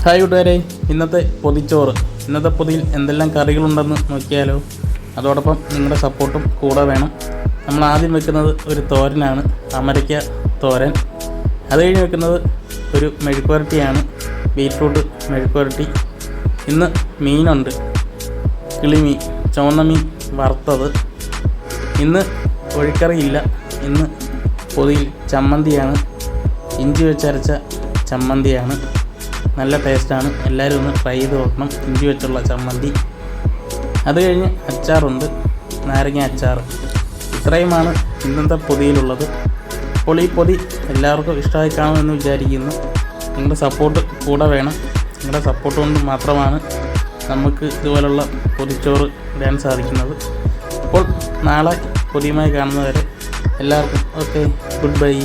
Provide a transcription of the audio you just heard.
Hi കൂട്ടുകാരെ, ഇന്നത്തെ പൊതിയിൽ എന്തെല്ലാം കറികളുണ്ടെന്ന് നോക്കിയാലോ. അതോടൊപ്പം നിങ്ങളുടെ സപ്പോർട്ടും കൂടെ വേണം. നമ്മൾ ആദ്യം വെക്കുന്നത് ഒരു തോരനാണ്, അമരയ്ക്ക തോരൻ. അത് കഴിഞ്ഞ് വെക്കുന്നത് ഒരു മെഴുക്കുവരട്ടിയാണ്, ബീറ്റ്റൂട്ട് മെഴുക്കുവരട്ടി. ഇന്ന് മീനുണ്ട്, കിളിമീൻ, ചുവന്ന മീൻ വറുത്തത്. ഇന്ന് കോഴിക്കറിയില്ല. ഇന്ന് പൊതിയിൽ ചമ്മന്തിയാണ്, ഇഞ്ചി വെച്ചരച്ച ചമ്മന്തിയാണ്. നല്ല ടേസ്റ്റാണ്, എല്ലാവരും ഒന്ന് ട്രൈ ചെയ്ത് നോക്കണം, ഇഞ്ചി വെച്ചുള്ള ചമ്മന്തി. അത് കഴിഞ്ഞ് അച്ചാറുണ്ട്, നാരങ്ങ അച്ചാർ. ഇത്രയുമാണ് ഇന്നത്തെ പൊതിയിലുള്ളത്. അപ്പോൾ ഈ പൊതി എല്ലാവർക്കും ഇഷ്ടമായി കാണുമെന്ന് വിചാരിക്കുന്നു. നിങ്ങളുടെ സപ്പോർട്ട് കൂടെ വേണം. നിങ്ങളുടെ സപ്പോർട്ട് കൊണ്ട് മാത്രമാണ് നമുക്ക് ഇതുപോലുള്ള പൊതിച്ചോറ് ഇടാൻ സാധിക്കുന്നത്. അപ്പോൾ നാളെ പൊതിയുമായി കാണുന്നവരെ എല്ലാവർക്കും ഓക്കെ, ഗുഡ് ബൈ.